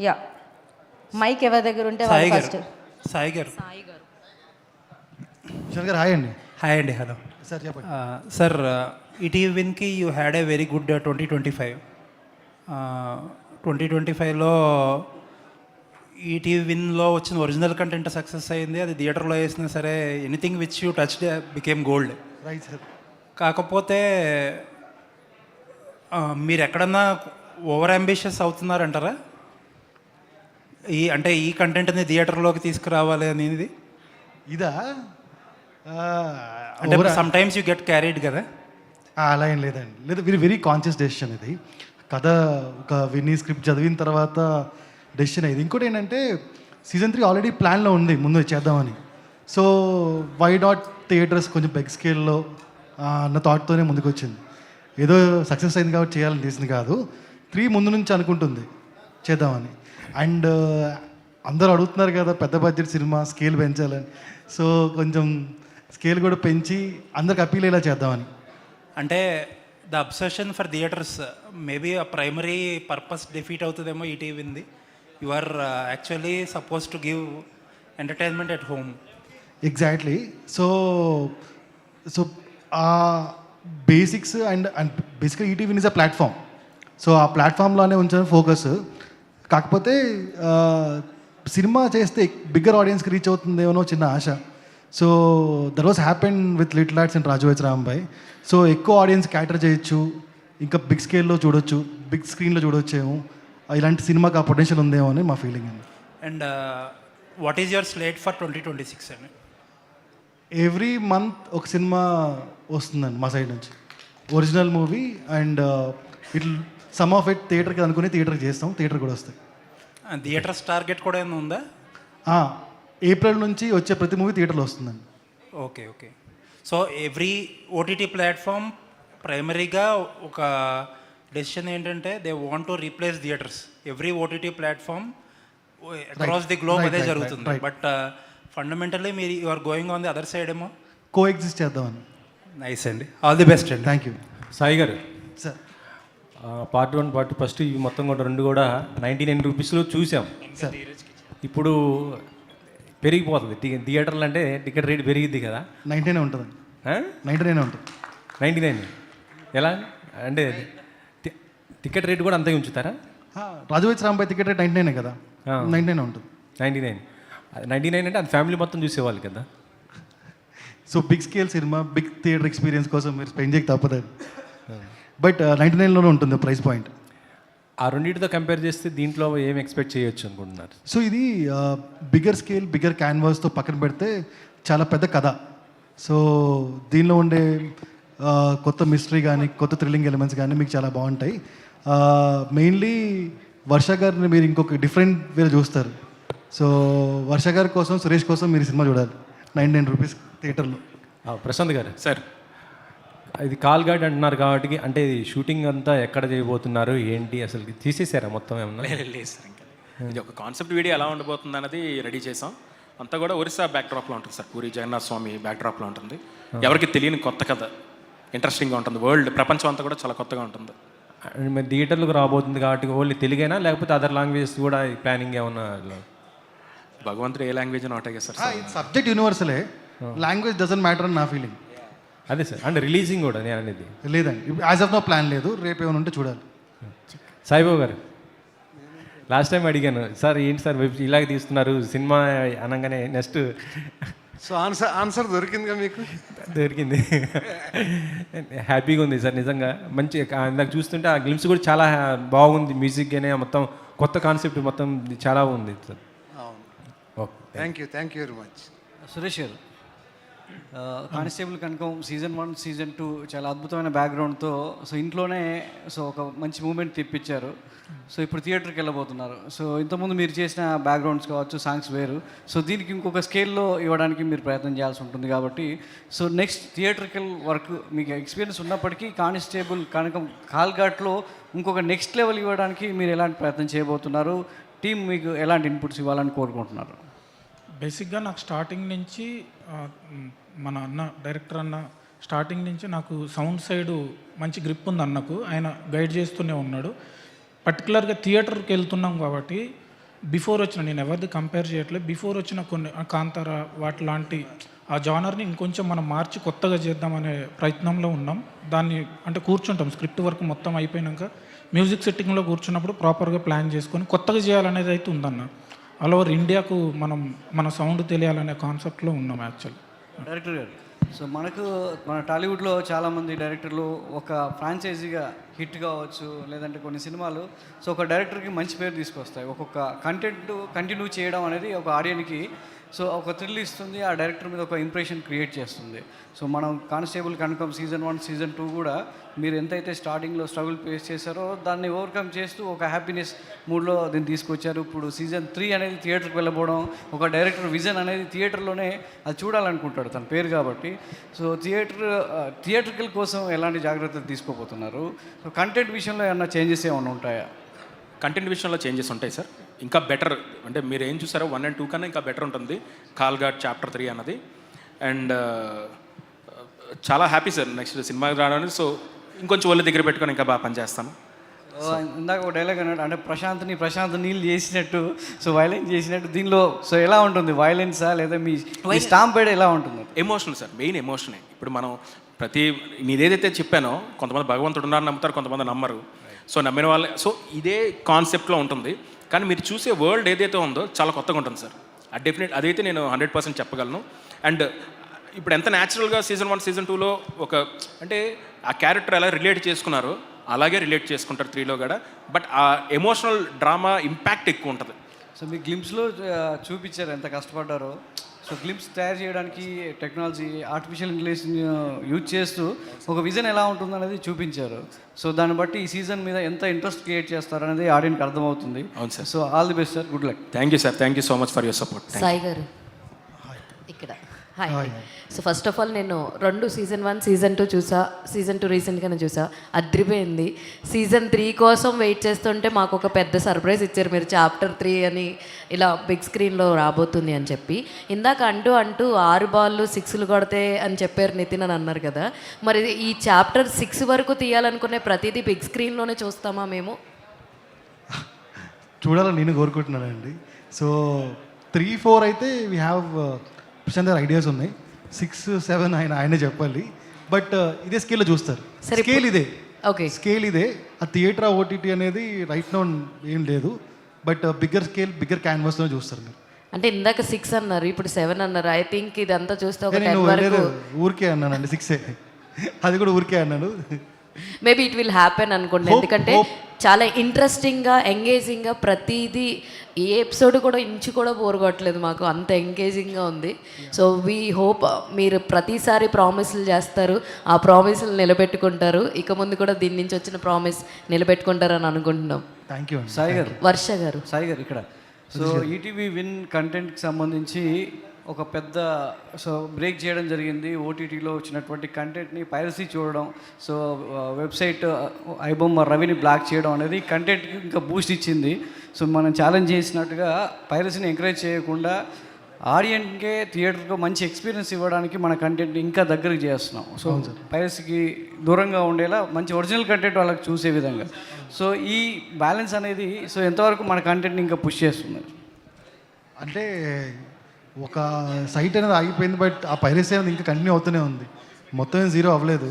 Yeah, mic ఎవరి దగ్గర ఉంటే సాయి వాళ్ళు గారు ఫస్ట్. సాయి గారు కిషన్ గారు హాయ్ అండి. హాయ్ అండి. హలో సార్ చెప్పండి. సార్, ఈటీవీ విన్కి you had a very good 2025. 2025లో ఈటీవీ విన్లో వచ్చిన ఒరిజినల్ కంటెంట్ సక్సెస్ అయింది. అది థియేటర్లో వేసినా సరే anything which you touch became gold. Right sir. కాకపోతే మీరు ఎక్కడన్నా ఓవర్ అంబిషియస్ అవుతున్నారంటారా? అంటే ఈ కంటెంట్ని థియేటర్లోకి తీసుకురావాలి అనేది ఇదా? అంటే some times you get carried కదా. అలా ఏం లేదండి, లేదు, వెరీ కాన్షియస్ డెసిషన్ ఇది. కథ ఒక విని స్క్రిప్ట్ చదివిన తర్వాత డెసిషన్ అయ్యింది. ఇంకోటి ఏంటంటే సీజన్ 3 ఆల్రెడీ ప్లాన్లో ఉంది ముందు చేద్దామని. సో వై నాట్ థియేటర్స్ కొంచెం బిగ్ స్కేల్లో అన్న థాట్తోనే ముందుకు వచ్చింది. ఏదో సక్సెస్ అయింది కాబట్టి చేయాలని చేసింది కాదు. 3 ముందు నుంచి అనుకుంటుంది చేద్దామని. అండ్ అందరూ అడుగుతున్నారు కదా పెద్ద బడ్జెట్ సినిమా స్కేల్ పెంచాలని. సో కొంచెం స్కేల్ కూడా పెంచి అందరికి అప్పీల్ అయ్యేలా చేద్దామని. అంటే the obsession for theatres maybe uh primary purpose defeat అవుతుందేమో ఈటీవీంది. You are actually suppose to give entertainment at home. Exactly. So so uh basics and బేసిక్గా ETV is a platform. So uh ప్లాట్ఫామ్లోనే ఉంచాను ఫోకస్. కాకపోతే cinema చేస్తే bigger ఆడియన్స్కి reach అవుతుందేమో చిన్న ఆశ. So that was happen with Little Hearts and Raju Rambai. So ఎక్కువ ఆడియన్స్ క్యాటర్ చేయొచ్చు, ఇంకా బిగ్ స్కేల్లో చూడొచ్చు, బిగ్ స్క్రీన్లో చూడొచ్చేమో. ఇలాంటి సినిమాకి ఆ పొటెన్షియల్ ఉందేమో అని మా ఫీలింగ్ అండి. And what is your slate for 2026 అండి? ఎవ్రీ మంత్ ఒక సినిమా వస్తుందండి మా సైడ్ నుంచి, original movie. And it some of it థియేటర్కి అనుకుని థియేటర్కి చేస్తాం, థియేటర్ కూడా వస్తాయి. థియేటర్స్ టార్గెట్ కూడా ఏమైనా ఉందా? ఏప్రిల్ నుంచి వచ్చే ప్రతి మూవీ థియేటర్లో వస్తుందండి. Okay okay. So every OTT platform ప్రైమరీగా ఒక డెసిషన్ ఏంటంటే they want to replace theatres. Every OTT platform across the globe అదే జరుగుతుంది. బట్ ఫండమెంటల్లీ మీరు you are going on the other side ఏమో కో ఎగ్జిస్ట్ చేద్దామని. నైస్ అండి, ఆల్ ది బెస్ట్ అండి. Thank you. Sai garu, sir part 1 part 2 first ఇవి మొత్తం కూడా 2 కూడా 99 రూపీస్లో చూసాం. సార్ ఇప్పుడు పెరిగిపోతుంది థియేటర్లు అంటే టికెట్ రేట్ పెరిగిద్ది కదా. 99 ఉంటుందండి. 99 ఉంటుంది. 99 ఎలా అంటే టికెట్ రేట్ కూడా అంతే ఉంచుతారా? రాజు రాంబాయ్ టికెట్ రేట్ 99 కదా. 99 ఉంటుంది. 99 అంటే అది ఫ్యామిలీ మొత్తం చూసేవాళ్ళు కదా. So big scale cinema, big theatre experience కోసం మీరు స్పెండ్ చేయక తప్పదండి. బట్ 99లోనే ఉంటుంది ప్రైస్ పాయింట్. ఆ రెండింటితో కంపేర్ చేస్తే దీంట్లో ఏం ఎక్స్పెక్ట్ చేయొచ్చు అనుకుంటున్నారు? సో ఇది బిగ్గర్ స్కేల్, బిగ్గర్ క్యాన్వాస్తో పక్కన పెడితే చాలా పెద్ద కథ. సో దీనిలో ఉండే కొత్త మిస్టరీ కానీ, కొత్త థ్రిల్లింగ్ ఎలిమెంట్స్ కానీ మీకు చాలా బాగుంటాయి. మెయిన్లీ వర్ష గారిని మీరు ఇంకొక డిఫరెంట్ వేరే చూస్తారు. సో వర్ష గారి కోసం, సురేష్ కోసం మీరు సినిమా చూడాలి 99 రూపీస్ థియేటర్లో. ప్రశాంత్ గారు సార్, ఇది కాల్ గైడ్ అంటున్నారు కాబట్టి అంటే షూటింగ్ అంతా ఎక్కడ చేయబోతున్నారు ఏంటి, అసలు తీసేసారా మొత్తం ఏమన్నా? లేదు సార్, ఇంకా ఇది ఒక కాన్సెప్ట్ వీడియో ఎలా ఉండబోతుంది అన్నది రెడీ చేసాం. అంతా కూడా ఒరిస్సా బ్యాక్డ్రాప్లో ఉంటుంది సార్. పూరి జగన్నాథ స్వామి బ్యాక్డ్రాప్లో ఉంటుంది. ఎవరికి తెలియని కొత్త కథ, ఇంట్రెస్టింగ్గా ఉంటుంది. వరల్డ్ ప్రపంచం అంతా కూడా చాలా కొత్తగా ఉంటుంది. మరి థియేటర్లకు రాబోతుంది కాబట్టి ఓన్లీ తెలుగేనా లేకపోతే అదర్ లాంగ్వేజెస్ కూడా ప్లానింగ్ ఏమన్నా? భగవంతుడు ఏ లాంగ్వేజ్ ఒకటే సార్. సబ్జెక్ట్ యూనివర్సలే, లాంగ్వేజ్ డజంట్ మ్యాటర్ అని నా ఫీలింగ్. అదే సార్, అంటే రిలీజింగ్ కూడా నేను అనేది లేదండి, యాజ్ ఆఫ్ నో ప్లాన్ లేదు. రేపు ఏమైనా ఉంటే చూడాలి. సాయిబాబు గారు, లాస్ట్ టైం అడిగాను సార్ ఏంటి సార్ ఇలాగ తీస్తున్నారు సినిమా అనగానే నెక్స్ట్ సో ఆన్సర్ దొరికిందిగా మీకు? దొరికింది. హ్యాపీగా ఉంది సార్ నిజంగా. మంచి ఇందాక చూస్తుంటే ఆ గ్లిమ్స్ కూడా చాలా బాగుంది. మ్యూజిక్ కానీ మొత్తం కొత్త కాన్సెప్ట్ మొత్తం చాలా ఉంది sir. Okay, thank you very much. Suresh గారు, కానిస్టేబుల్ కనుక సీజన్ 1 సీజన్ 2 చాలా అద్భుతమైన బ్యాక్గ్రౌండ్తో సో ఇంట్లోనే సో ఒక మంచి మూమెంట్ తెప్పించారు. సో ఇప్పుడు థియేటర్కి వెళ్ళబోతున్నారు. సో ఇంతకుముందు మీరు చేసిన బ్యాక్గ్రౌండ్స్ కావచ్చు, సాంగ్స్ వేరు. సో దీనికి ఇంకొక స్కేల్లో ఇవ్వడానికి మీరు ప్రయత్నం చేయాల్సి ఉంటుంది కాబట్టి సో నెక్స్ట్ థియేటర్కల్ వర్క్ మీకు ఎక్స్పీరియన్స్ ఉన్నప్పటికీ కానిస్టేబుల్ కనుక కాల్ఘాట్లో ఇంకొక నెక్స్ట్ లెవెల్ ఇవ్వడానికి మీరు ఎలాంటి ప్రయత్నం చేయబోతున్నారు? టీం మీకు ఎలాంటి ఇన్పుట్స్ ఇవ్వాలని కోరుకుంటున్నారు? బేసిక్గా నాకు స్టార్టింగ్ నుంచి మన డైరెక్టర్ అన్న స్టార్టింగ్ నుంచి నాకు సౌండ్ సైడు మంచి గ్రిప్ ఉంది అన్నకు. ఆయన గైడ్ చేస్తూనే ఉన్నాడు. పర్టికులర్గా థియేటర్కి వెళ్తున్నాం కాబట్టి బిఫోర్ వచ్చిన, నేను ఎవరిది కంపేర్ చేయట్లేదు, బిఫోర్ వచ్చిన కొన్ని కాంతార వాటి లాంటి ఆ జానర్ని ఇంకొంచెం మనం మార్చి కొత్తగా చేద్దామనే ప్రయత్నంలో ఉన్నాం. దాన్ని అంటే కూర్చుంటాం, స్క్రిప్ట్ వర్క్ మొత్తం అయిపోయినాక మ్యూజిక్ సెట్టింగ్లో కూర్చున్నప్పుడు ప్రాపర్గా ప్లాన్ చేసుకొని కొత్తగా చేయాలనేది అయితే ఉందన్న. ఆల్ ఓవర్ ఇండియాకు మన సౌండ్ తెలియాలనే కాన్సెప్ట్లో ఉన్నాం యాక్చువల్. డైరెక్టర్ గారు, సో మన టాలీవుడ్లో చాలామంది డైరెక్టర్లు ఒక ఫ్రాంచైజీగా హిట్ కావచ్చు, లేదంటే కొన్ని సినిమాలు సో ఒక డైరెక్టర్కి మంచి పేరు తీసుకొస్తాయి. ఒక్కొక్క కంటెంట్ కంటిన్యూ చేయడం అనేది ఒక ఆడియన్కి సో ఒక థ్రిల్ ఇస్తుంది, ఆ డైరెక్టర్ మీద ఒక ఇంప్రెషన్ క్రియేట్ చేస్తుంది. సో మనం కానిస్టేబుల్ కనకం సీజన్ 1 సీజన్ 2 కూడా మీరు ఎంతైతే స్టార్టింగ్లో స్ట్రగుల్ ఫేస్ చేశారో దాన్ని ఓవర్కమ్ చేస్తూ ఒక హ్యాపీనెస్ మూడ్లో దీన్ని తీసుకొచ్చారు. ఇప్పుడు సీజన్ 3 అనేది థియేటర్కి వెళ్ళబోవడం, ఒక డైరెక్టర్ విజన్ అనేది థియేటర్లోనే అది చూడాలనుకుంటాడు తన పేరు కాబట్టి. సో థియేటర్కల్ కోసం ఎలాంటి జాగ్రత్తలు తీసుకోబోతున్నారు? సో కంటెంట్ విషయంలో ఏమన్నా చేంజెస్ ఏమైనా ఉంటాయా? కంటెంట్ విషయంలో చేంజెస్ ఉంటాయి సార్, ఇంకా బెటర్. అంటే మీరు ఏం చూసారో 1 and 2 కన్నా ఇంకా బెటర్ ఉంటుంది కాల్ఘాట్ చాప్టర్ 3 అన్నది. అండ్ చాలా హ్యాపీ సార్ నెక్స్ట్ సినిమాకి రావడానికి. సో ఇంకొంచెం ఒళ్ళు దగ్గర పెట్టుకొని ఇంకా బాగా పనిచేస్తాను. ఇందాక ఒక డైలాగ్ అన్నాడు, అంటే ప్రశాంత్ నీళ్ళు చేసినట్టు, సో వైలెన్స్ చేసినట్టు దీనిలో సో ఎలా ఉంటుంది? వైలెన్సా లేదా మీ స్టాంపేడ్ ఎలా ఉంటుంది? ఎమోషనల్ సార్, మెయిన్ ఎమోషనే. ఇప్పుడు మనం నేనేదైతే చెప్పానో కొంతమంది భగవంతుడు ఉన్నారని నమ్ముతారు, కొంతమంది నమ్మరు. సో నమ్మిన వాళ్ళే. సో ఇదే కాన్సెప్ట్లో ఉంటుంది, కానీ మీరు చూసే వరల్డ్ ఏదైతే ఉందో చాలా కొత్తగా ఉంటుంది సార్. అదైతే నేను 100% చెప్పగలను. అండ్ ఇప్పుడు ఎంత న్యాచురల్గా సీజన్ 1 సీజన్ 2లో ఒక అంటే ఆ క్యారెక్టర్ ఎలా రిలేట్ చేసుకున్నారో అలాగే రిలేట్ చేసుకుంటారు 3లో కూడా. బట్ ఆ ఎమోషనల్ డ్రామా ఇంపాక్ట్ ఎక్కువ ఉంటుంది. సో మీ గ్లిమ్స్లో చూపించారు ఎంత కష్టపడ్డారో. సో గ్లిమ్స్ తయారు చేయడానికి టెక్నాలజీ, ఆర్టిఫిషియల్ ఇంటెలిజెన్స్ యూజ్ చేస్తూ ఒక విజన్ ఎలా ఉంటుందనేది చూపించారు. సో దాన్ని బట్టి ఈ సీజన్ మీద ఎంత ఇంట్రెస్ట్ క్రియేట్ చేస్తారనేది ఆడియన్కి అర్థమవుతుంది. అవును sir. So all the best sir, good luck. Thank you sir, thank you so much for your support. Sai గారు ఇక్కడ hi. So first of all నేను 2 సీజన్ 1 సీజన్ 2 చూసా, సీజన్ 2 రీసెంట్గానే చూసా, అద్రిపోయింది. సీజన్ 3 కోసం వెయిట్ చేస్తుంటే మాకు ఒక పెద్ద సర్ప్రైజ్ ఇచ్చారు మీరు, చాప్టర్ 3 అని ఇలా బిగ్ స్క్రీన్లో రాబోతుంది అని చెప్పి. ఇందాక అంటూ 6 బాళ్ళు 6లు కొడితే అని చెప్పారు నితిన్ అని అన్నారు కదా, మరి ఈ చాప్టర్ 6 వరకు తీయాలనుకునే ప్రతిదీ బిగ్ స్క్రీన్లోనే చూస్తామా మేము? చూడాలని నేను కోరుకుంటున్నానండి. సో 3, 4 అయితే వీ హ్యావ్ ప్రశాంత్ గారు ఐడియాస్ ఉన్నాయి. 6, 7 ఆయనే చెప్పాలి. బట్ ఇదే స్కేల్లో చూస్తారు. స్కేల్ ఇదే, ఓకే, స్కేల్ ఇదే. ఆ థియేటర్ ఓటీటీ అనేది రైట్ నౌ ఏం లేదు. బట్ బిగ్గర్ స్కేల్, బిగ్గర్ క్యాన్వాస్లో చూస్తారు మీరు. అంటే ఇందాక 6 అన్నారు, ఇప్పుడు 7 అన్నారు. ఐ థింక్ ఇదంతా చూస్తే ఒక 10 నేను వరకు ఊరికే అన్నానండి, 6 అది కూడా ఊరికే అన్నాను. మేబీ ఇట్ విల్ హ్యాపెన్ అనుకోండి. ఎందుకంటే చాలా ఇంట్రెస్టింగ్గా, ఎంగేజింగ్గా ప్రతిదీ, ఏ ఎపిసోడ్ కూడా ఇంచు కూడా బోర్ కొట్టలేదు మాకు, అంత ఎంగేజింగ్గా ఉంది. సో వీ హోప్ మీరు ప్రతిసారి ప్రామిస్లు చేస్తారు, ఆ ప్రామిస్లు నిలబెట్టుకుంటారు. ఇక ముందు కూడా దీని నుంచి వచ్చిన ప్రామిస్ నిలబెట్టుకుంటారని అనుకుంటున్నాం. Thank you. సాయి గారు, వర్ష గారు. సాయి గారు ఇక్కడ. సో ఈటీవీ విన్ కంటెంట్కి సంబంధించి ఒక పెద్ద బ్రేక్ చేయడం జరిగింది. ఓటీటీలో వచ్చినటువంటి కంటెంట్ని పైరసీ చూడడం, సో వెబ్సైట్ ఐబొమ్మ రవిని బ్లాక్ చేయడం అనేది కంటెంట్కి ఇంకా బూస్ట్ ఇచ్చింది. సో మనం ఛాలెంజ్ చేసినట్టుగా పైరసీని ఎంకరేజ్ చేయకుండా ఆడియన్కే థియేటర్కి మంచి ఎక్స్పీరియన్స్ ఇవ్వడానికి మన కంటెంట్ని ఇంకా దగ్గరికి చేస్తున్నాం. సో పైరసీకి దూరంగా ఉండేలా మంచి ఒరిజినల్ కంటెంట్ వాళ్ళకి చూసే విధంగా. సో ఈ బ్యాలెన్స్ అనేది సో ఎంతవరకు మన కంటెంట్ని ఇంకా పుష్ చేస్తున్నారు? అంటే ఒక సైట్ అనేది ఆగిపోయింది, బట్ ఆ పైరసీ అనేది ఇంకా కంటిన్యూ అవుతూనే ఉంది. మొత్తం ఏం జీరో అవ్వలేదు.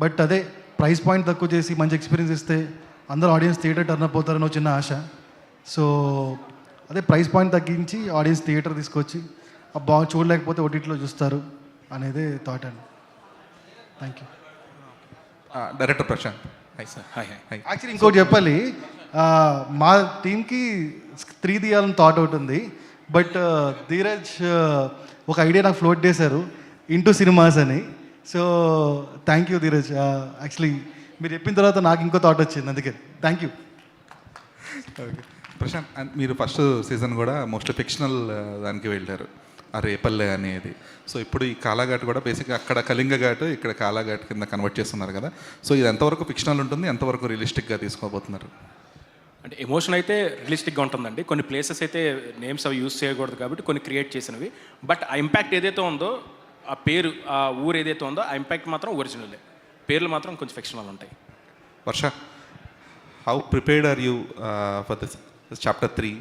బట్ అదే ప్రైస్ పాయింట్ తక్కువ చేసి మంచి ఎక్స్పీరియన్స్ ఇస్తే అందరూ ఆడియన్స్ థియేటర్ టర్న్ అప్ అవుతారని చిన్న ఆశ. సో అదే ప్రైస్ పాయింట్ తగ్గించి ఆడియన్స్ థియేటర్ తీసుకొచ్చి బాగా చూడలేకపోతే ఓటీటీలో చూస్తారు అనేది థాట్ అండి. Thank you. Director Prashanth. Hi sir. Hi hi. Actually ఇంకోటి చెప్పాలి, మా టీంకి 3 తీయాలని థాట్ ఒకటి ఉంది. బట్ ధీరజ్ ఒక ఐడియా నాకు ఫ్లోట్ చేశారు, ఇంటూ సినిమాస్ అని. So thank you Dheeraj. Actually మీరు చెప్పిన తర్వాత నాకు ఇంకో థాట్ వచ్చింది, అందుకే థ్యాంక్ యూ. ఓకే ప్రశాంత్, మీరు ఫస్ట్ సీజన్ కూడా మోస్ట్లీ ఫిక్షనల్ దానికి వెళ్ళారు, ఆ రేపల్లె అనేది. సో ఇప్పుడు ఈ కాలాఘాట్ కూడా బేసిక్గా అక్కడ కళింగ ఘాట్, ఇక్కడ కాలాఘాట్ కింద కన్వర్ట్ చేస్తున్నారు కదా. సో ఇది ఎంతవరకు ఫిక్షనల్ ఉంటుంది, ఎంతవరకు రియలిస్టిక్గా తీసుకోబోతున్నారు? అంటే ఎమోషన్ అయితే రియలిస్టిక్గా ఉంటుందండి. కొన్ని ప్లేసెస్ అయితే నేమ్స్ అవి యూజ్ చేయకూడదు కాబట్టి కొన్ని క్రియేట్ చేసినవి. బట్ ఆ ఇంపాక్ట్ ఏదైతే ఉందో, ఆ పేరు, ఆ ఊరు ఏదైతే ఉందో, ఆ ఇంపాక్ట్ మాత్రం ఒరిజినలే. పేర్లు మాత్రం కొంచెం ఫిక్షనల్ ఉంటాయి. Varsha, how prepared are you for this chapter 3?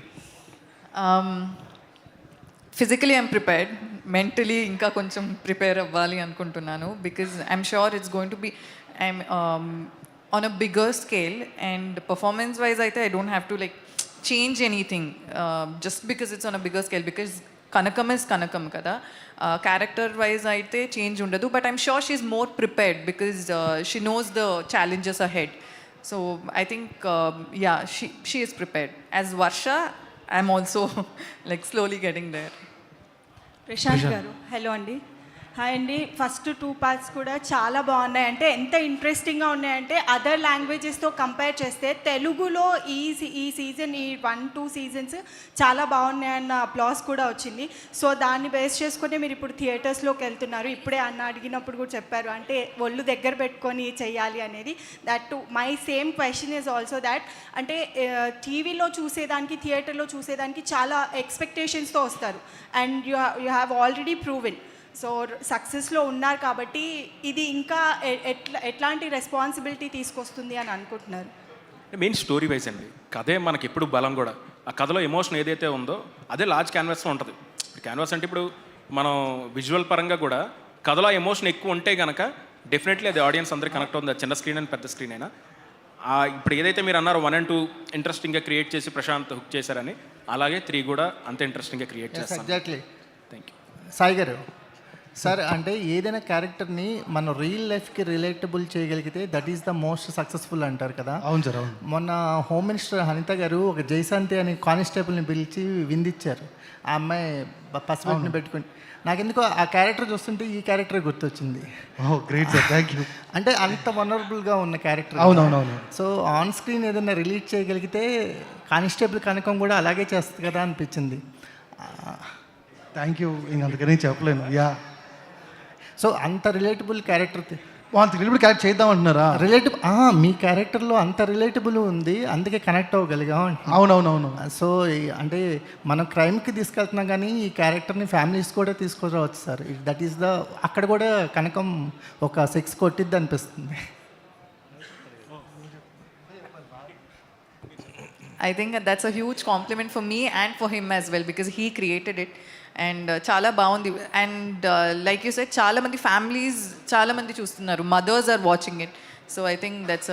Physically I'm prepared, mentally ఇంకా కొంచెం ప్రిపేర్ అవ్వాలి అనుకుంటున్నాను, because I'm sure it's going to be I'm on a bigger scale, and performance wise అయితే I don't have to like change anything just because it's on a bigger scale, because Kanakam is Kanakam కదా. Character wise అయితే change ఉండదు, but I'm sure she is more prepared because she knows the challenges ahead. So I think, yeah, she is prepared. As Varsha, I'm also like slowly getting there. Prashanth గారు, hello అండి. Hi అండి. First 2 parts కూడా చాలా బాగున్నాయి. అంటే ఎంత ఇంట్రెస్టింగ్గా ఉన్నాయంటే అదర్ లాంగ్వేజెస్తో కంపేర్ చేస్తే తెలుగులో ఈ సీజన్, ఈ 1-2 సీజన్స్ చాలా బాగున్నాయన్న అప్లాస్ కూడా వచ్చింది. సో దాన్ని బేస్ చేసుకుని మీరు ఇప్పుడు థియేటర్స్లోకి వెళ్తున్నారు. ఇప్పుడే అన్న అడిగినప్పుడు కూడా చెప్పారు, అంటే ఒళ్ళు దగ్గర పెట్టుకొని చెయ్యాలి అనేది. That to my same question is also that, అంటే టీవీలో చూసేదానికి థియేటర్లో చూసేదానికి చాలా ఎక్స్పెక్టేషన్స్తో వస్తారు, and you have already proven. So సక్సెస్లో ఉన్నారు కాబట్టి ఇది ఇంకా ఎట్లాంటి రెస్పాన్సిబిలిటీ తీసుకొస్తుంది అని అనుకుంటున్నారు? మెయిన్ స్టోరీ వైజ్ అండి, కథే మనకి ఎప్పుడు బలం కూడా. ఆ కథలో ఎమోషన్ ఏదైతే ఉందో అదే లార్జ్ క్యాన్వాస్లో ఉంటుంది. క్యాన్వాస్ అంటే ఇప్పుడు మనం విజువల్ పరంగా కూడా కథలో ఎమోషన్ ఎక్కువ ఉంటే కనుక డెఫినెట్లీ అది ఆడియన్స్ అందరికీ కనెక్ట్ అవుతుంది, చిన్న స్క్రీన్ అని పెద్ద స్క్రీన్ అయినా. ఇప్పుడు ఏదైతే మీరు అన్నారో 1 and 2 ఇంట్రెస్టింగ్గా క్రియేట్ చేసి ప్రశాంత్ హుక్ చేశారని, అలాగే 3 కూడా అంతే ఇంట్రెస్టింగ్గా క్రియేట్ చేస్తారు. Exactly. Thank you. Sai garu, sir అంటే ఏదైనా క్యారెక్టర్ని మనం రియల్ లైఫ్కి రిలేటబుల్ చేయగలిగితే that is the most successful అంటారు కదా. అవును సార్, అవును. మొన్న హోమ్ మినిస్టర్ అనిత గారు ఒక జైశాంతి అనే కానిస్టేబుల్ని పిలిచి విందిచ్చారు. ఆ అమ్మాయి పసిబిడ్డని పెట్టుకుని, నాకెందుకో ఆ క్యారెక్టర్ చూస్తుంటే ఈ క్యారెక్టరే గుర్తొచ్చింది. ఓ గ్రేట్ సార్, థ్యాంక్ యూ. అంటే అంత వనరబుల్గా ఉన్న క్యారెక్టర్. అవునవునవును. సో ఆన్ స్క్రీన్ ఏదైనా రిలీజ్ చేయగలిగితే కానిస్టేబుల్ కనకం కూడా అలాగే చేస్తుంది కదా అనిపించింది. థ్యాంక్ యూ, ఇంకంతకనే చెప్పలేను. యా, సో అంత రిలేటబుల్ క్యారెక్టర్, అంత రిలేటబుల్ క్యారెక్టర్ చేద్దాం అంటున్నారా? మీ క్యారెక్టర్లో అంత రిలేటబుల్ ఉంది, అందుకే కనెక్ట్ అవ్వగలిగాం. అవునవునవును. సో అంటే మనం క్రైమ్కి తీసుకెళ్తున్నాం కానీ ఈ క్యారెక్టర్ని ఫ్యామిలీస్ కూడా తీసుకురావచ్చు సార్. దట్ ఈస్ ద, అక్కడ కూడా కనకం ఒక 6 కొట్టిద్ది అనిపిస్తుంది. I think that's a huge compliment for me and for him as well, because he created it. And చాలా బాగుంది. అండ్ లైక్ యూ సెడ్, చాలా మంది ఫ్యామిలీస్, చాలా మంది చూస్తున్నారు, mothers are watching it. So I think that's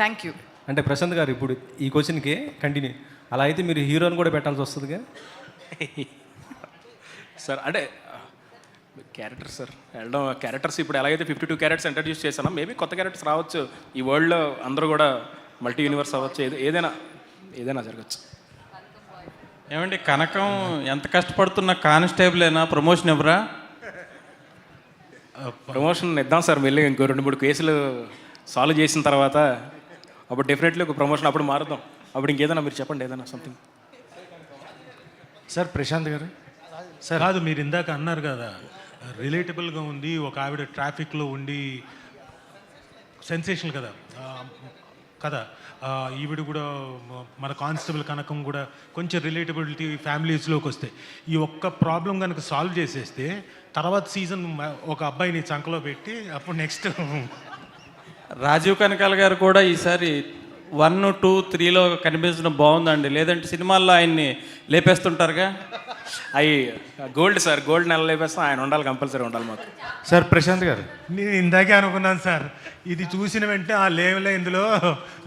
thank you. అంటే ప్రశాంత్ గారు ఇప్పుడు ఈ క్వశ్చన్కి కంటిన్యూ, అలా అయితే మీరు హీరోని కూడా పెట్టాల్సి వస్తుందిగా సార్. అంటే క్యారెక్టర్స్ సార్ వెళ్ళడం, క్యారెక్టర్స్ ఇప్పుడు ఎలాగైతే 52 క్యారెక్టర్స్ ఇంట్రడ్యూస్ చేశానో, మేబీ కొత్త క్యారెక్టర్స్ రావచ్చు. ఈ వరల్డ్లో అందరూ కూడా మల్టీ యూనివర్స్ అవ్వచ్చు, ఏదైనా జరగచ్చు. ఏమండి, కనకం ఎంత కష్టపడుతున్న కానిస్టేబుల్ ప్రమోషన్ ఎవరా? ప్రమోషన్ ఇద్దాం సార్, మళ్ళీ ఇంకో 2-3 కేసులు సాల్వ్ చేసిన తర్వాత అప్పుడు డెఫినెట్లీ ఒక ప్రమోషన్ అప్పుడు మారుద్దాం. అప్పుడు ఇంకేదైనా మీరు చెప్పండి, ఏదైనా సంథింగ్. సార్ ప్రశాంత్ గారు, సార్ కాదు, మీరు ఇందాక అన్నారు కదా రిలేటబుల్గా ఉంది, ఒక ఆవిడ ట్రాఫిక్లో ఉండి సెన్సేషనల్ కదా ఈవిడ కూడా, మన కానిస్టేబుల్ కనకం కూడా కొంచెం రిలేటబిలిటీ ఫ్యామిలీస్లోకి వస్తే, ఈ ఒక్క ప్రాబ్లం కనుక సాల్వ్ చేసేస్తే తర్వాత సీజన్ ఒక అబ్బాయిని చంకలో పెట్టి అప్పుడు నెక్స్ట్ రాజీవ్ కనకాల గారు కూడా ఈసారి 1, 2, 3లో కనిపించడం బాగుందండి. లేదంటే సినిమాల్లో ఆయన్ని లేపేస్తుంటారుగా. అవి గోల్డ్ సార్, గోల్డ్ నెల లేపేస్తాం, ఆయన ఉండాలి, కంపల్సరీ ఉండాలి మాకు. సార్ ప్రశాంత్ గారు, నేను ఇందాకే అనుకున్నాను సార్, ఇది చూసిన వెంటనే లేవులే ఇందులో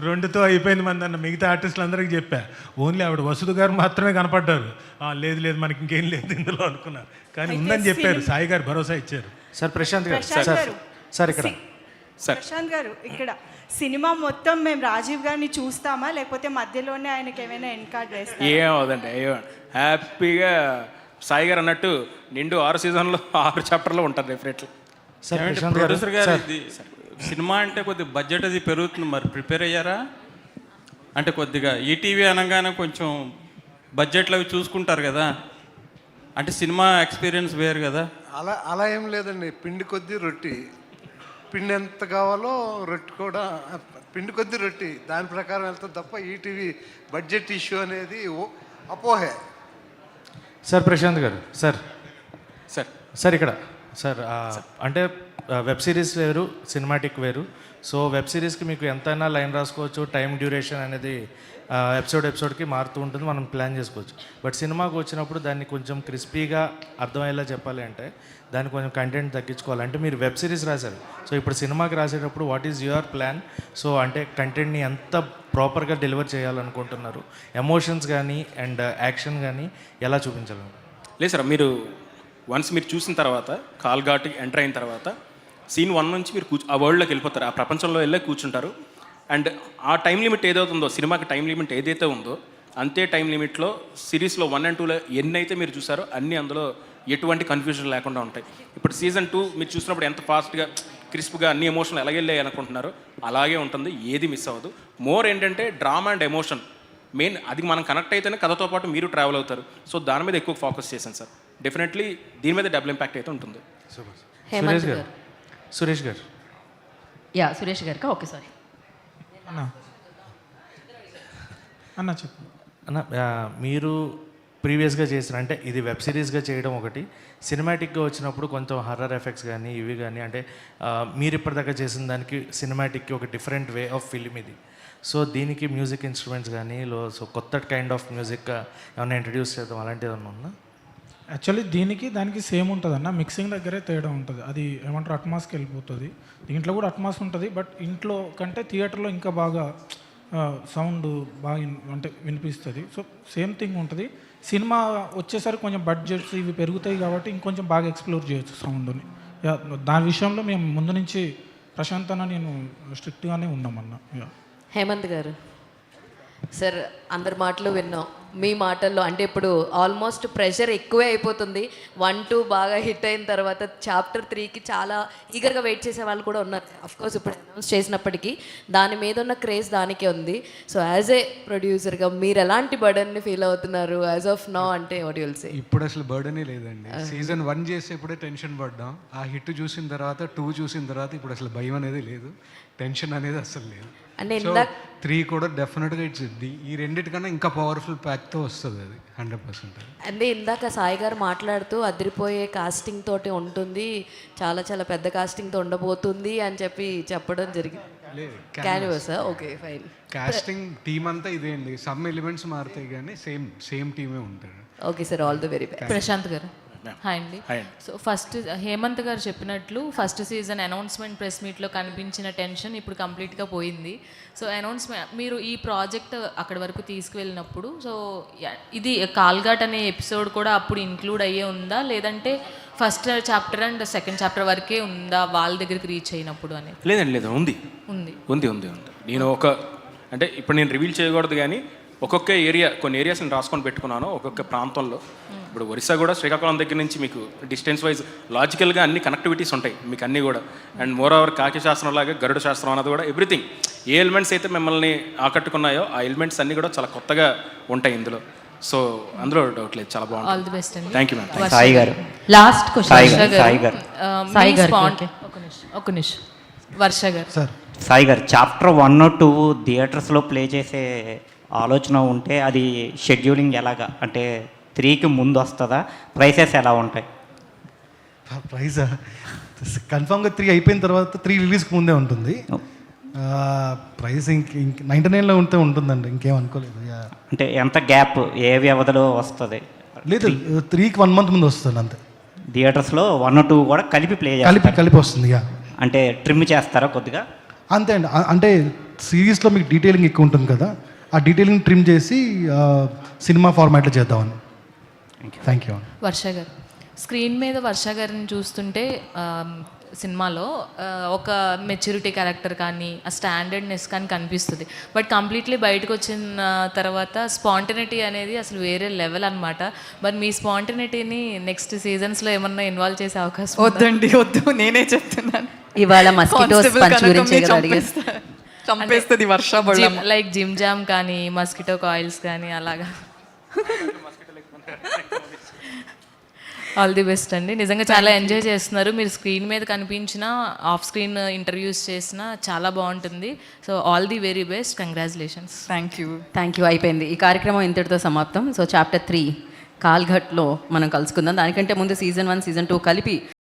2తో అయిపోయింది మంది అన్న మిగతా ఆర్టిస్టులు అందరికీ చెప్పా. ఓన్లీ ఆవిడ వసుధ గారు మాత్రమే కనపడ్డారు. లేదు మనకి ఇంకేం లేదు ఇందులో అనుకున్నా, కానీ ఉందని చెప్పారు. సాయి గారు భరోసా ఇచ్చారు. సార్ ప్రశాంత్ గారు, సార్ ఇక్కడ ప్రశాంత్ గారు, ఇక్కడ సినిమా మొత్తం మేము రాజీవ్ గారిని చూస్తామా, లేకపోతే మధ్యలోనే ఆయనకి ఏమైనా ఎండ్ కార్డ్ వేస్తాం? ఏమవుదండి, హ్యాపీగా సాయి గారు అన్నట్టు నిండు 6 సీజన్లో 6 చాప్టర్లో ఉంటారు డెఫినెట్లీ. ప్రొడ్యూసర్ గారు, సినిమా అంటే కొద్దిగా బడ్జెట్ అది పెరుగుతుంది, మరి ప్రిపేర్ అయ్యారా? అంటే కొద్దిగా ఈటీవీ అనగానే కొంచెం బడ్జెట్లు అవి చూసుకుంటారు కదా, అంటే సినిమా ఎక్స్పీరియన్స్ వేరు కదా. అలా ఏం లేదండి, పిండి కొద్దీ రొట్టి, పిండి ఎంత కావాలో రొట్టి కూడా పిండి కొద్దీ రొట్టి, దాని ప్రకారం వెళ్తుంది తప్ప ఈటీవీ బడ్జెట్ ఇష్యూ అనేది అపోహే. సార్ ప్రశాంత్ గారు, సార్ ఇక్కడ సార్, అంటే వెబ్ సిరీస్ వేరు, సినిమాటిక్ వేరు. సో వెబ్ సిరీస్కి మీకు ఎంతైనా లైన్ రాసుకోవచ్చు, టైం డ్యూరేషన్ అనేది ఎపిసోడ్కి మారుతూ ఉంటుంది, మనం ప్లాన్ చేసుకోవచ్చు. బట్ సినిమాకి వచ్చినప్పుడు దాన్ని కొంచెం క్రిస్పీగా అర్థమయ్యేలా చెప్పాలి అంటే దాన్ని కొంచెం కంటెంట్ తగ్గించుకోవాలి. అంటే మీరు వెబ్ సిరీస్ రాశారు, సో ఇప్పుడు సినిమాకి రాసేటప్పుడు what is your plan? So అంటే కంటెంట్ని ఎంత ప్రాపర్గా డెలివర్ చేయాలనుకుంటున్నారు, ఎమోషన్స్ కానీ అండ్ యాక్షన్ కానీ ఎలా చూపించాలి? లేదు సార్, మీరు వన్స్ మీరు చూసిన తర్వాత కాల్ ఘాట్కి ఎంటర్ అయిన తర్వాత సీన్ 1 నుంచి మీరు ఆ వరల్డ్లోకి వెళ్ళిపోతారు, ఆ ప్రపంచంలో వెళ్ళే కూర్చుంటారు. అండ్ ఆ టైం లిమిట్ ఏదైతుందో, సినిమాకి టైం లిమిట్ ఏదైతే ఉందో అంతే టైం లిమిట్లో సిరీస్లో 1 and 2లో ఎన్ని అయితే మీరు చూసారో అన్నీ అందులో ఎటువంటి కన్ఫ్యూజన్ లేకుండా ఉంటాయి. ఇప్పుడు సీజన్ 2 మీరు చూసినప్పుడు ఎంత ఫాస్ట్గా క్రిస్ప్గా అన్ని ఎమోషన్లు ఎలాగెళ్ళాయి అనుకుంటున్నారో అలాగే ఉంటుంది, ఏది మిస్ అవ్వదు. మోర్ ఏంటంటే డ్రామా అండ్ ఎమోషన్ మెయిన్, అది మనం కనెక్ట్ అయితేనే కథతో పాటు మీరు ట్రావెల్ అవుతారు. సో దాని మీద ఎక్కువ ఫోకస్ చేశాను సార్. డెఫినెట్లీ దీని మీద డబుల్ ఇంపాక్ట్ అయితే ఉంటుంది. సురేష్ గారు యా, సురేష్ గారికి ఓకే. సారీ అన్న చెప్పు అన్న, మీరు ప్రీవియస్గా చేసిన, అంటే ఇది వెబ్ సిరీస్గా చేయడం ఒకటి, సినిమాటిక్గా వచ్చినప్పుడు కొంచెం హర్రర్ ఎఫెక్ట్స్ కానీ ఇవి కానీ, అంటే మీరు ఇప్పటిదాకా చేసిన దానికి సినిమాటిక్కి ఒక డిఫరెంట్ వే ఆఫ్ ఫిల్మ్ ఇది. సో దీనికి మ్యూజిక్ ఇన్స్ట్రుమెంట్స్ కానీ సో కొత్త కైండ్ ఆఫ్ మ్యూజిక్ ఏమైనా ఇంట్రడ్యూస్ చేద్దాం అలాంటిది ఏమన్నా ఉందా? యాక్చువల్లీ దీనికి దానికి సేమ్ ఉంటుంది అన్న, మిక్సింగ్ దగ్గరే తేడా ఉంటుంది. అది ఏమంటారు అట్మాస్కి వెళ్ళిపోతుంది. దీంట్లో కూడా అట్మాస్ ఉంటుంది, బట్ ఇంట్లో కంటే థియేటర్లో ఇంకా బాగా సౌండ్ బాగా అంటే వినిపిస్తుంది. సో సేమ్ థింగ్ ఉంటుంది. సినిమా వచ్చేసరికి కొంచెం బడ్జెట్స్ ఇవి పెరుగుతాయి కాబట్టి ఇంకొంచెం బాగా ఎక్స్ప్లోర్ చేయొచ్చు సౌండ్ని. దాని విషయంలో మేము ముందు నుంచి ప్రశాంత్ అన్న నేను స్ట్రిక్ట్గానే ఉన్నామన్న. హేమంత్ గారు సార్, అందరి మాటలు విన్నాం. మీ మాటల్లో అంటే ఇప్పుడు ఆల్మోస్ట్ ప్రెషర్ ఎక్కువే అయిపోతుంది. 1, 2 బాగా హిట్ అయిన తర్వాత చాప్టర్ 3కి చాలా ఈగర్గా వెయిట్ చేసే వాళ్ళు కూడా ఉన్నారు. అఫ్కోర్స్ ఇప్పుడు అనౌన్స్ చేసినప్పటికీ దాని మీద ఉన్న క్రేజ్ దానికే ఉంది. సో యాజ్ ఏ ప్రొడ్యూసర్గా మీరు ఎలాంటి బర్డన్ని ఫీల్ అవుతున్నారు యాజ్ ఆఫ్ నౌ? అంటే వాట్ యుల్ సే? ఇప్పుడు అసలు బర్డనే లేదండి. సీజన్ 1 చేసేప్పుడే టెన్షన్ పడ్డాం. ఆ హిట్ చూసిన తర్వాత 2 చూసిన తర్వాత ఇప్పుడు అసలు భయం అనేది లేదు, టెన్షన్ అనేది అసలు లేదు. అంటే 3 కూడా డెఫినెట్గా ఇట్స్ ఈ రెండింటికన్నా ఇంకా పవర్ఫుల్ ప్యాక్తో వస్తుంది అది 100%. అంటే ఇందాక సాయి గారు మాట్లాడుతూ అదిరిపోయే కాస్టింగ్ తోటి ఉంటుంది, చాలా చాలా పెద్ద కాస్టింగ్తో ఉండబోతుంది అని చెప్పడం జరిగింది. Canvas okay fine. Casting team అంతా ఇదే అండి, సమ్ ఎలిమెంట్స్ మారుతాయి కానీ సేమ్ టీమే ఉంటుంది. Okay sir, all the very best. Prashanth గారు హాయ్ అండి. సో ఫస్ట్ హేమంత్ గారు చెప్పినట్లు ఫస్ట్ సీజన్ అనౌన్స్మెంట్ ప్రెస్ మీట్లో కనిపించిన టెన్షన్ ఇప్పుడు కంప్లీట్గా పోయింది. సో అనౌన్స్మెంట్ మీరు ఈ ప్రాజెక్ట్ అక్కడి వరకు తీసుకువెళ్ళినప్పుడు సో ఇది కాల్ఘాట్ అనే ఎపిసోడ్ కూడా అప్పుడు ఇంక్లూడ్ అయ్యే ఉందా, లేదంటే first chapter and second chapter వరకే ఉందా వాళ్ళ దగ్గరికి రీచ్ అయినప్పుడు అనేది? లేదండి, లేదు, ఉంది ఉంది ఉంది ఉంది ఉంది నేను అంటే ఇప్పుడు నేను రివీల్ చేయకూడదు కానీ ఒక్కొక్క ఏరియా, కొన్ని ఏరియాస్ నేను రాసుకొని పెట్టుకున్నాను ఒక్కొక్క ప్రాంతంలో. ఇప్పుడు ఒరిస్సా కూడా శ్రీకాకుళం దగ్గర నుంచి మీకు డిస్టెన్స్ వైజ్ లాజికల్గా అన్ని కనెక్టివిటీస్ ఉంటాయి మీకు అన్నీ కూడా. అండ్ మోర్ ఓవర్ కాకి శాస్త్రం లాగా గరుడ శాస్త్రం అన్నది కూడా ఎవ్రీథింగ్, ఏ ఎలిమెంట్స్ అయితే మిమ్మల్ని ఆకట్టుకున్నాయో ఆ ఎలిమెంట్స్ అన్నీ కూడా చాలా కొత్తగా ఉంటాయి ఇందులో. సో అందులో డౌట్ లేదు, చాలా బాగుంది. ఆల్ ది బెస్ట్ అండి. Thank you ma'am. Sai garu last question. ఒక నిమిషం వర్ష గారు. సార్ సాయి గారు, చాప్టర్ 1, 2 థియేటర్స్లో ప్లే చేసే ఆలోచన ఉంటే అది షెడ్యూలింగ్ ఎలాగా, అంటే 3కి ముందు వస్తుందా? ప్రైసెస్ ఎలా ఉంటాయి? ప్రైజా కన్ఫామ్గా 3 అయిపోయిన తర్వాత 3 రిలీజ్కి ముందే ఉంటుంది. ప్రైస్ ఇంక 99లో ఉంటుందండి, ఇంకేం అనుకోలేదు. అంటే ఎంత గ్యాప్, ఏ వ్యవధిలో వస్తుంది? లేదు, 3కి 1 month ముందు వస్తుంది అంతే. థియేటర్స్లో 1, 2 కూడా కలిపి ప్లే కలిపి వస్తుంది. అంటే ట్రిమ్ చేస్తారా కొద్దిగా? అంతే అండి. అంటే సిరీస్లో మీకు డీటెయిలింగ్ ఎక్కువ ఉంటుంది కదా, ఆ డీటెయిలింగ్ ట్రిమ్ చేసి సినిమా ఫార్మాట్లో చేద్దామని. Thank you. వర్ష గారు, స్క్రీన్ మీద వర్ష గారిని చూస్తుంటే సినిమాలో ఒక మెచ్యూరిటీ క్యారెక్టర్ కానీ ఆ స్టాండర్డ్నెస్ కానీ కనిపిస్తుంది. బట్ కంప్లీట్లీ బయటకు వచ్చిన తర్వాత స్పాంటినిటీ అనేది అసలు వేరే లెవెల్ అనమాట. మరి మీ స్పాంటినిటీని నెక్స్ట్ సీజన్స్లో ఏమన్నా ఇన్వాల్వ్ చేసే అవకాశం? వద్దండి, వద్దు, నేనే చెప్తున్నాను. ఇవాళ మస్కిటోస్ పంచ్ గురించి చంపేస్తుంది వర్ష. లైక్ జిమ్ జామ్ కానీ మస్కిటో కాయిల్స్ కానీ అలాగా. ఆల్ ది బెస్ట్ అండి. నిజంగా చాలా ఎంజాయ్ చేస్తున్నారు మీరు. స్క్రీన్ మీద కనిపించిన, ఆఫ్ స్క్రీన్ ఇంటర్వ్యూస్ చేసిన చాలా బాగుంటుంది. So all the very best, congratulations. Thank you. అయిపోయింది ఈ కార్యక్రమం ఇంతటితో సమాప్తం. సో చాప్టర్ 3 కాల్ఘట్లో మనం కలుసుకుందాం. దానికంటే ముందు సీజన్ 1, సీజన్ 2 కలిపి